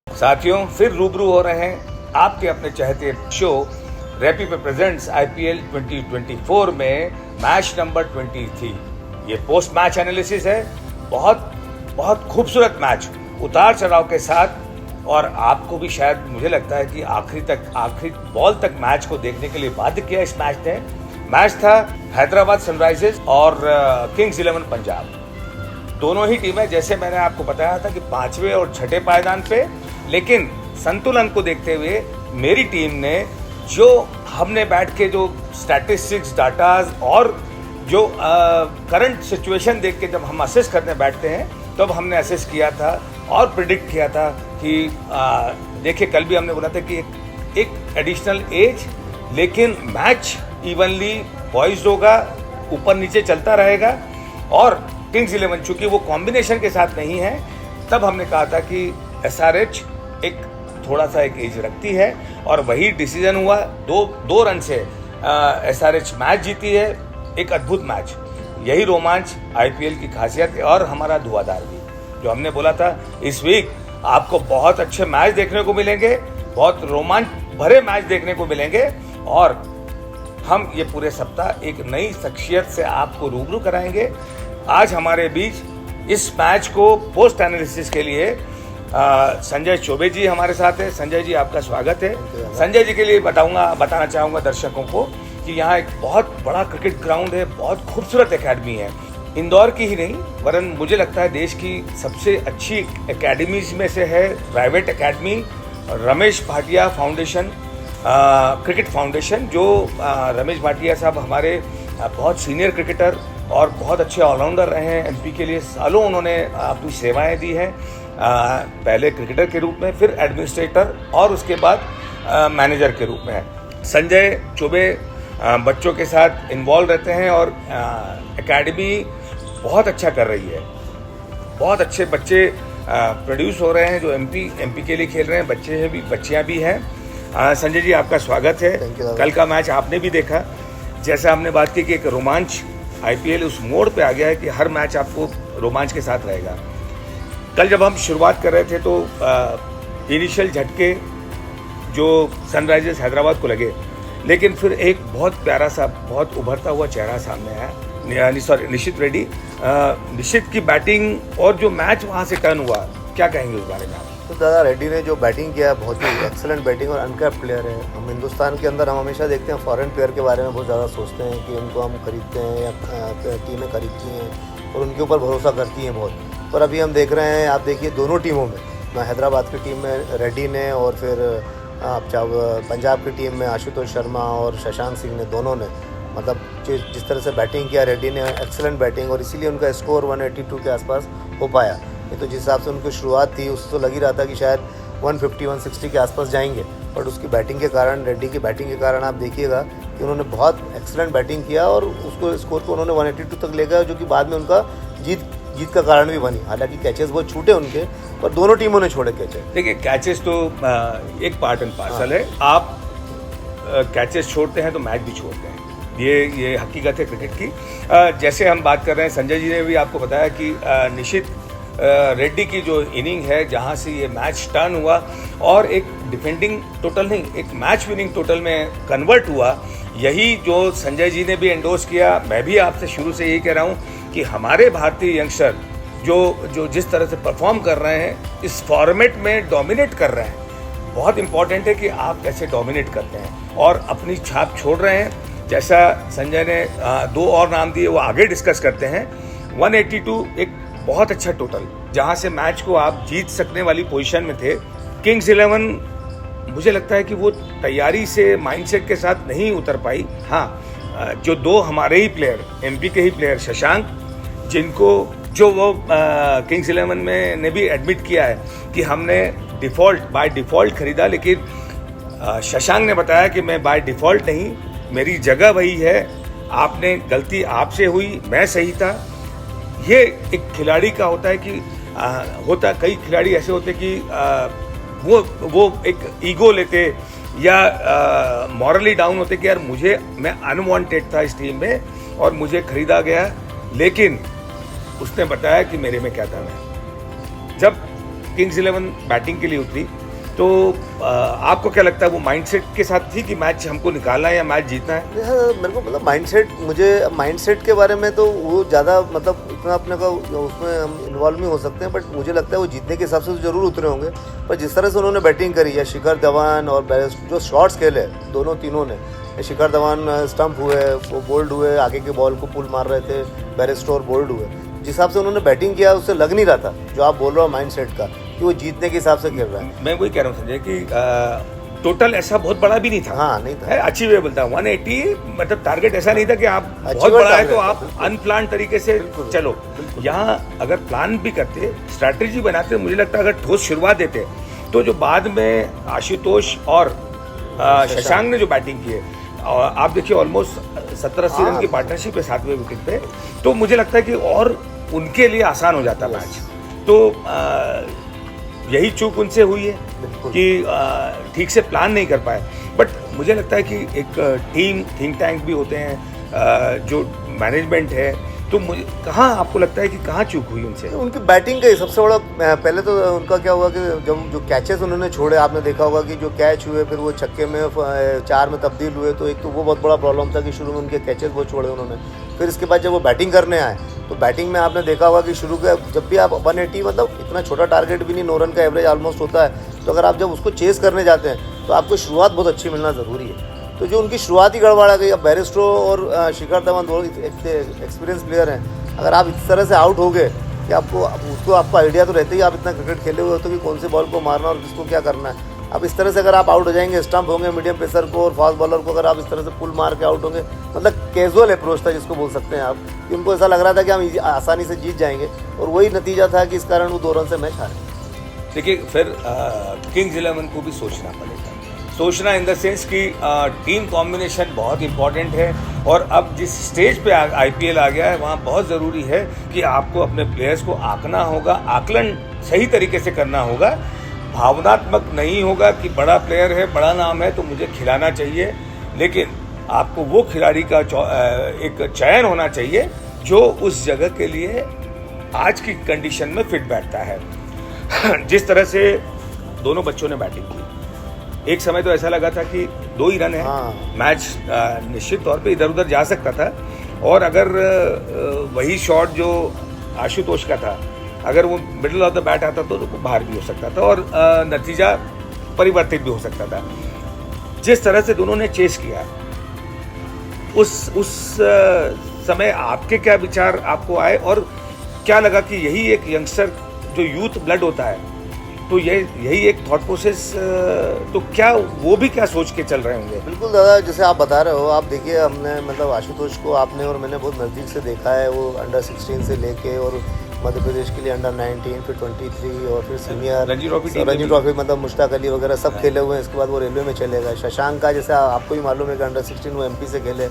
साथियों, फिर रूबरू हो रहे हैं आपके अपने चहेते शो रैपी पे प्रेजेंट्स आईपीएल 2024 में मैच नंबर 23। ये पोस्ट मैच एनालिसिस है। बहुत खूबसूरत मैच, उतार चढ़ाव के साथ, और आपको भी शायद मुझे लगता है कि आखिरी बॉल तक मैच को देखने के लिए बाध्य किया इस मैच ने। मैच था हैदराबाद सनराइजर्स और किंग्स 11 पंजाब। दोनों ही टीमें, जैसे मैंने आपको बताया था कि 5वें और 6ठे पायदान पे, लेकिन संतुलन को देखते हुए मेरी टीम ने, जो हमने बैठ के जो स्टैटिस्टिक्स डाटाज और जो करंट सिचुएशन देख के जब हम असेस करने बैठते हैं, तब हमने असेस किया था और प्रिडिक्ट किया था कि देखिए, कल भी हमने बोला था कि एक एडिशनल एज, लेकिन मैच इवनली पॉइज्ड होगा, ऊपर नीचे चलता रहेगा। और किंग्स 11 चूंकि वो कॉम्बिनेशन के साथ नहीं है, तब हमने कहा था कि एसआरएच एक थोड़ा सा एक एज रखती है, और वही डिसीजन हुआ। दो रन से एसआरएच मैच जीती है। एक अद्भुत मैच, यही रोमांच आईपीएल की खासियत है। और हमारा धुआंधार भी, जो हमने बोला था इस वीक आपको बहुत अच्छे मैच देखने को मिलेंगे, बहुत रोमांच भरे मैच देखने को मिलेंगे, और हम ये पूरे सप्ताह एक नई शख्सियत से आपको रूबरू कराएंगे। आज हमारे बीच इस मैच को पोस्ट एनालिसिस के लिए संजय चौबे जी हमारे साथ है। संजय जी, आपका स्वागत है। संजय जी के लिए बताना चाहूँगा दर्शकों को कि यहाँ एक बहुत बड़ा क्रिकेट ग्राउंड है, बहुत खूबसूरत एकेडमी है। इंदौर की ही नहीं, वरन मुझे लगता है देश की सबसे अच्छी एकेडमीज में से है private academy Ramesh Bhatia foundation, cricket foundation. जो रमेश भाटिया साहब हमारे बहुत सीनियर क्रिकेटर और बहुत अच्छे ऑलराउंडर रहे हैं। एमपी के लिए सालों उन्होंने अपनी सेवाएं दी हैं, पहले क्रिकेटर के रूप में, फिर एडमिनिस्ट्रेटर और उसके बाद मैनेजर के रूप में। संजय चौबे बच्चों के साथ इन्वॉल्व रहते हैं और एकेडमी बहुत अच्छा कर रही है। बहुत अच्छे बच्चे प्रोड्यूस हो रहे हैं जो एमपी के लिए खेल रहे हैं। बच्चे हैं भी, बच्चियां भी हैं। संजय जी, आपका स्वागत है। कल का मैच आपने भी देखा। जैसा हमने बात की कि एक रोमांच, आईपीएल उस मोड़ पे आ गया है कि हर मैच आपको रोमांच के साथ रहेगा। कल जब हम शुरुआत कर रहे थे तो इनिशियल झटके जो सनराइजर्स हैदराबाद को लगे, लेकिन फिर एक बहुत प्यारा सा, बहुत उभरता हुआ चेहरा सामने आया, निशित रेड्डी। निशित की बैटिंग और जो मैच वहाँ से टर्न हुआ, क्या कहेंगे उस बारे में आप? तो दादा, रेड्डी ने जो बैटिंग किया, बहुत ही एक्सेलेंट बैटिंग, और अनकैप्ड प्लेयर है। हम हिंदुस्तान के अंदर हम हमेशा देखते हैं फॉरेन प्लेयर के बारे में बहुत ज़्यादा सोचते हैं कि उनको हम खरीदते हैं या टीमें खरीदती हैं और उनके ऊपर भरोसा करती हैं बहुत। पर अभी हम देख रहे हैं, आप देखिए दोनों टीमों में, हैदराबाद की टीम में रेड्डी ने और फिर आप पंजाब की टीम में आशुतोष शर्मा और शशांक सिंह ने, दोनों ने मतलब जिस तरह से बैटिंग किया रेड्डी ने, एक्सेलेंट बैटिंग, और इसीलिए उनका स्कोर 182 के आसपास हो पाया। ये तो जिस हिसाब से उनकी शुरुआत थी, उससे तो लग ही रहा था कि शायद 150-160 के आसपास जाएंगे, बट उसकी बैटिंग के कारण, रेड्डी की बैटिंग के कारण आप देखिएगा कि उन्होंने बहुत एक्सेलेंट बैटिंग किया और उसको स्कोर को उन्होंने 182 तक ले गया, जो कि बाद में उनका जीत का कारण भी बनी। हालांकि कैचेस बहुत छूटे उनके, पर दोनों टीमों ने छोड़े कैचेस। देखिए, कैचेस तो एक पार्ट एंड पार्सल है। आप कैचेस छोड़ते हैं तो मैच भी छोड़ते हैं, ये हकीकत है क्रिकेट की। जैसे हम बात कर रहे हैं, संजय जी ने भी आपको बताया कि निशित रेड्डी की जो इनिंग है, जहां से ये मैच टर्न हुआ और एक डिफेंडिंग टोटल नहीं, एक मैच विनिंग टोटल में कन्वर्ट हुआ, यही जो संजय जी ने भी एंडोर्स किया। मैं भी आपसे शुरू से यही कह रहा हूं कि हमारे भारतीय यंगस्टर जो जिस तरह से परफॉर्म कर रहे हैं, इस फॉर्मेट में डोमिनेट कर रहे हैं। बहुत इंपॉर्टेंट है कि आप कैसे डोमिनेट करते हैं और अपनी छाप छोड़ रहे हैं। जैसा संजय ने 2 और नाम दिए, वो आगे डिस्कस करते हैं। 182 एक बहुत अच्छा टोटल, जहां से मैच को आप जीत सकने वाली पोजीशन में थे। किंग्स 11 मुझे लगता है कि वो तैयारी से, माइंडसेट के साथ नहीं उतर पाई। हाँ, जो 2 हमारे ही प्लेयर, एमपी के ही प्लेयर, शशांक, जिनको जो वो किंग्स 11 में ने भी एडमिट किया है कि हमने बाय डिफ़ॉल्ट खरीदा, लेकिन शशांक ने बताया कि मैं बाय डिफ़ॉल्ट नहीं, मेरी जगह वही है, आपने गलती आपसे हुई, मैं सही था। ये एक खिलाड़ी का होता है कि कई खिलाड़ी ऐसे होते हैं कि वो एक ईगो लेते या मॉरली डाउन होते कि यार मैं अनवांटेड था इस टीम में और मुझे खरीदा गया, लेकिन उसने बताया कि मेरे में क्या दम है। जब किंग्स 11 बैटिंग के लिए उतरी तो आपको क्या लगता है वो माइंडसेट के साथ थी कि मैच हमको निकालना है या मैच जीतना है? मेरे को मतलब माइंडसेट के बारे में तो वो ज़्यादा मतलब इतना अपने का उसमें हम इन्वॉल्व नहीं हो सकते हैं, बट मुझे लगता है वो जीतने के हिसाब से तो जरूर उतरे होंगे। पर जिस तरह से उन्होंने बैटिंग करी या शिखर धवन और जो शॉट्स खेले दोनों तीनों ने, शिखर धवन स्टंप हुए, वो बोल्ड हुए, आगे के बॉल को पुल मार रहे थे, बेरेस्टो बोल्ड हुए, जिस हिसाब से उन्होंने बैटिंग किया उससे लग नहीं रहा था जो आप बोल रहे हो माइंडसेट का कि वो जीतने के हिसाब से खेल रहा है। मैं वही कह रहा हूँ संजय कि टोटल ऐसा बहुत बड़ा भी नहीं था। हाँ, नहीं था, अचीवेबल था 180, मतलब टारगेट ऐसा नहीं था कि आप बहुत बड़ा है तो आप अनप्लान तरीके से चलो। यहाँ अगर प्लान भी करते, स्ट्रैटेजी बनाते, मुझे लगता है अगर ठोस शुरुआत देते तो जो बाद में आशुतोष और शशांक ने जो बैटिंग की है, और आप देखिए ऑलमोस्ट 70-80 रन की पार्टनरशिप है 7वें विकेट पे, तो मुझे लगता है कि और उनके लिए आसान हो जाता मैच। तो यही चूक उनसे हुई है कि ठीक से प्लान नहीं कर पाए। बट मुझे लगता है कि एक टीम थिंक टैंक भी होते हैं, जो मैनेजमेंट है, तो मुझे कहाँ आपको लगता है कि कहाँ चूक हुई उनसे? उनकी बैटिंग का ही सबसे बड़ा, पहले तो उनका क्या हुआ कि जब जो कैचेस उन्होंने छोड़े, आपने देखा होगा कि जो कैच हुए फिर वो छक्के में 4 में तब्दील हुए, तो एक तो वो बहुत बड़ा प्रॉब्लम था कि शुरू में उनके कैचेस बहुत छोड़े उन्होंने। फिर इसके बाद जब वो बैटिंग करने आए तो बैटिंग में आपने देखा होगा कि शुरू के जब भी आप 180, मतलब इतना छोटा टारगेट भी नहीं, 9 रन का एवरेज ऑलमोस्ट होता है, तो अगर आप जब उसको चेस करने जाते हैं तो आपको शुरुआत बहुत अच्छी मिलना ज़रूरी है। तो जो उनकी शुरुआत ही गड़बड़ा गई। अब बेरेस्टो और शिखर धवन दोनों एक्सपीरियंस प्लेयर हैं, अगर आप इस तरह से आउट हो गए कि आपको आइडिया तो रहता ही, आप इतना क्रिकेट खेले हुए होते कि कौन से बॉल को मारना और किसको क्या करना है। अब इस तरह से अगर आप आउट हो जाएंगे, स्टंप होंगे मीडियम पेसर को और फास्ट बॉलर को, अगर आप इस तरह से पुल मार के आउट होंगे, मतलब कैजुअल अप्रोच था जिसको बोल सकते हैं आप, कि उनको ऐसा लग रहा था कि हम आसानी से जीत जाएंगे, और वही नतीजा था कि इस कारण वो 2 रन से मैच हारे। देखिए फिर किंग्स 11 को भी सोचना पड़ेगा, सोचना इन द सेंस कि टीम कॉम्बिनेशन बहुत इंपॉर्टेंट है, और अब जिस स्टेज पे आईपीएल आ गया है वहाँ बहुत ज़रूरी है कि आपको अपने प्लेयर्स को आंकना होगा, आकलन सही तरीके से करना होगा। भावनात्मक नहीं होगा कि बड़ा प्लेयर है, बड़ा नाम है तो मुझे खिलाना चाहिए, लेकिन आपको वो खिलाड़ी का एक चयन होना चाहिए जो उस जगह के लिए आज की कंडीशन में फिट बैठता है। जिस तरह से दोनों बच्चों ने बैटिंग की, एक समय तो ऐसा लगा था कि 2 ही रन है, मैच निश्चित तौर पे इधर उधर जा सकता था, और अगर वही शॉट जो आशुतोष का था, अगर वो मिडल ऑफ द बैट आता तो बाहर भी हो सकता था और नतीजा परिवर्तित भी हो सकता था। जिस तरह से दोनों ने चेस किया, उस समय आपके क्या विचार आपको आए, और क्या लगा कि यही एक यंगस्टर जो यूथ ब्लड होता है, तो यही एक थॉट प्रोसेस, तो क्या वो भी क्या सोच के चल रहे होंगे? बिल्कुल दादा, जैसे आप बता रहे हो, आप देखिए हमने मतलब आशुतोष को आपने और मैंने बहुत नज़दीक से देखा है, वो अंडर 16 से लेके और मध्य प्रदेश के लिए अंडर 19, फिर 23 और फिर सीनियर रणजी ट्रॉफी मतलब मुश्ताक अली वगैरह सब खेले हुए हैं। इसके बाद वो रेलवे में चले गए। शशांक का जैसे आपको ही मालूम है कि अंडर 16 वो एमपी से खेले,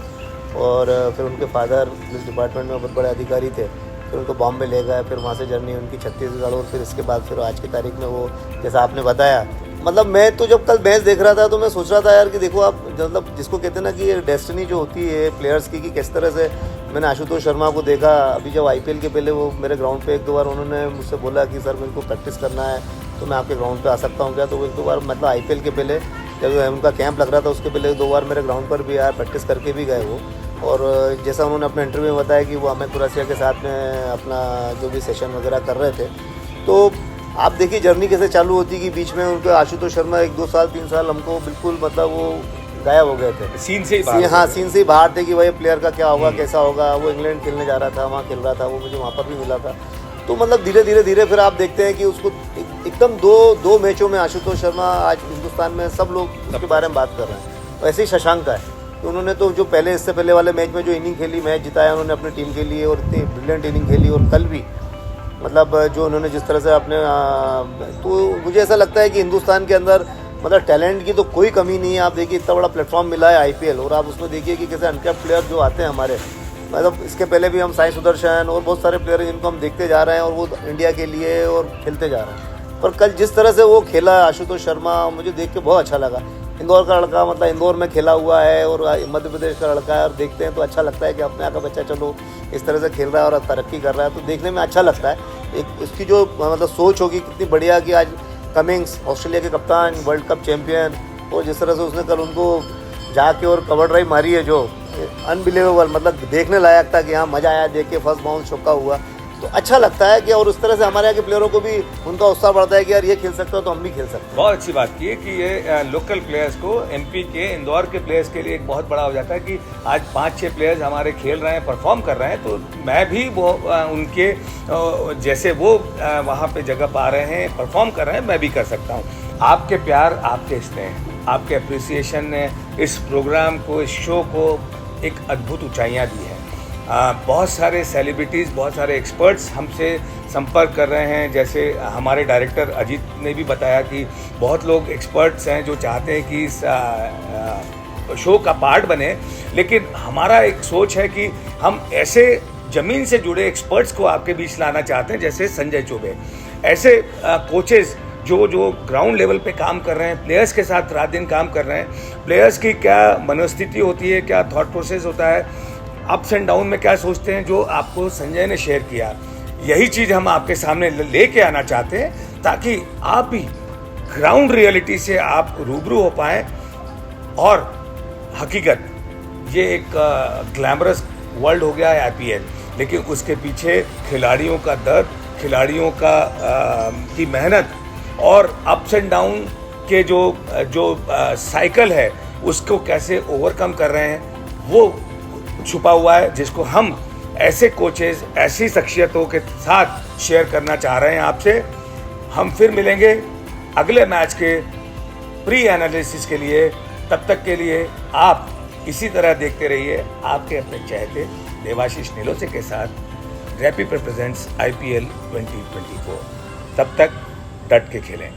और फिर उनके फादर पुलिस डिपार्टमेंट में बहुत बड़े अधिकारी थे, फिर उनको बॉम्बे ले गए, फिर वहाँ से जर्नी उनकी छत्तीसगढ़, और फिर इसके बाद फिर आज की तारीख में वो जैसा आपने बताया, मतलब मैं तो जब कल मैच देख रहा था तो मैं सोच रहा था यार कि देखो आप, मतलब जिसको कहते हैं ना कि ये डेस्टिनी जो होती है प्लेयर्स की, कि किस तरह से मैंने आशुतोष शर्मा को देखा अभी जब आईपीएल के पहले वो मेरे ग्राउंड पे 1-2 बार उन्होंने मुझसे बोला कि सर मेरे को प्रैक्टिस करना है तो मैं आपके ग्राउंड पे आ सकता हूँ क्या, तो 1-2 बार मतलब आईपीएल के पहले जब उनका कैंप लग रहा था उसके पहले 2 बार मेरे ग्राउंड पर भी आया, प्रैक्टिस करके भी गए वो। और जैसा उन्होंने अपने इंटरव्यू में बताया कि वो अमित कुरैशिया के साथ में अपना जो भी सेशन वगैरह कर रहे थे, तो आप देखिए जर्नी कैसे चालू होती कि बीच में उनके आशुतोष शर्मा 1-2 साल 3 साल हमको बिल्कुल मतलब वो गायब हो गए थे, सीन से ही बाहर। हाँ, सीन से ही बाहर थे कि भाई प्लेयर का क्या होगा, कैसा होगा। वो इंग्लैंड खेलने जा रहा था, वहाँ खेल रहा था, वो मुझे वहाँ पर भी मिला था। तो मतलब धीरे फिर आप देखते हैं कि उसको एकदम दो मैचों में आशुतोष शर्मा आज हिंदुस्तान में सब लोग उसके बारे में बात कर रहे हैं। वैसे ही शशांक का है, तो उन्होंने तो जो इससे पहले वाले मैच में जो इनिंग खेली, मैच जिताया उन्होंने अपनी टीम के लिए, और इतनी ब्रिलियंट इनिंग खेली, और कल भी मतलब जो उन्होंने जिस तरह से अपने तो मुझे ऐसा लगता है कि हिंदुस्तान के अंदर मतलब टैलेंट की तो कोई कमी नहीं है। आप देखिए इतना बड़ा प्लेटफॉर्म मिला है आईपीएल, और आप उसमें देखिए कि कैसे अनकैप्ड प्लेयर जो आते हैं हमारे, मतलब इसके पहले भी हम साई सुदर्शन और बहुत सारे प्लेयर हैं जिनको हम देखते जा रहे हैं, और वो इंडिया के लिए और खेलते जा रहे हैं। पर कल जिस तरह से वो खेला आशुतोष शर्मा, मुझे देख के बहुत अच्छा लगा। इंदौर का लड़का, मतलब इंदौर में खेला हुआ है और मध्य प्रदेश का लड़का है, और देखते हैं तो अच्छा लगता है कि अपने यहाँ का बच्चा चलो इस तरह से खेल रहा है और तरक्की कर रहा है, तो देखने में अच्छा लगता है। एक इसकी जो मतलब सोच होगी कितनी बढ़िया कि आज कमिंग्स ऑस्ट्रेलिया के कप्तान, वर्ल्ड कप चैंपियन, और जिस तरह से उसने कल उनको जाके और कवर ड्राइव मारी है जो अनबिलीवेबल, मतलब देखने लायक था कि हाँ मज़ा आया देख के, फर्स्ट बाउंस चौका हुआ, तो अच्छा लगता है कि और उस तरह से हमारे यहाँ के प्लेयरों को भी उनका उत्साह बढ़ता है कि यार ये खेल सकते हो तो हम भी खेल सकते हैं। बहुत अच्छी बात की है कि ये लोकल प्लेयर्स को, एमपी के इंदौर के प्लेयर्स के लिए एक बहुत बड़ा हो जाता है कि आज 5-6 प्लेयर्स हमारे खेल रहे हैं, परफॉर्म कर रहे हैं, तो मैं भी वो उनके जैसे वो वहाँ पे जगह पा रहे हैं, परफॉर्म कर रहे हैं, मैं भी कर सकता हूँ। आपके प्यार, आपके स्नेह, आपके अप्रिसिएशन ने इस प्रोग्राम को, इस शो को एक अद्भुत ऊंचाइयाँ दी है। बहुत सारे सेलिब्रिटीज़, बहुत सारे एक्सपर्ट्स हमसे संपर्क कर रहे हैं, जैसे हमारे डायरेक्टर अजीत ने भी बताया कि बहुत लोग एक्सपर्ट्स हैं जो चाहते हैं कि इस शो का पार्ट बने, लेकिन हमारा एक सोच है कि हम ऐसे ज़मीन से जुड़े एक्सपर्ट्स को आपके बीच लाना चाहते हैं, जैसे संजय चौबे, ऐसे कोचेज़ जो ग्राउंड लेवल पे काम कर रहे हैं, प्लेयर्स के साथ रात दिन काम कर रहे हैं, प्लेयर्स की क्या मनोस्थिति होती है, क्या थॉट प्रोसेस होता है, अप्स एंड डाउन में क्या सोचते हैं, जो आपको संजय ने शेयर किया, यही चीज़ हम आपके सामने लेके आना चाहते हैं, ताकि आप भी ग्राउंड रियलिटी से आप रूबरू हो पाएँ। और हकीकत, ये एक ग्लैमरस वर्ल्ड हो गया है आईपीएल, लेकिन उसके पीछे खिलाड़ियों का दर्द, खिलाड़ियों का की मेहनत और अप्स एंड डाउन के जो साइकिल है, उसको कैसे ओवरकम कर रहे हैं, वो छुपा हुआ है, जिसको हम ऐसे कोचेज, ऐसी शख्सियतों के साथ शेयर करना चाह रहे हैं आपसे। हम फिर मिलेंगे अगले मैच के प्री एनालिसिस के लिए। तब तक के लिए आप इसी तरह देखते रहिए आपके अपने चहेते देवाशीष नीलोसे के साथ रैपी प्रेजेंट्स IPL 2024। तब तक डट के खेलें।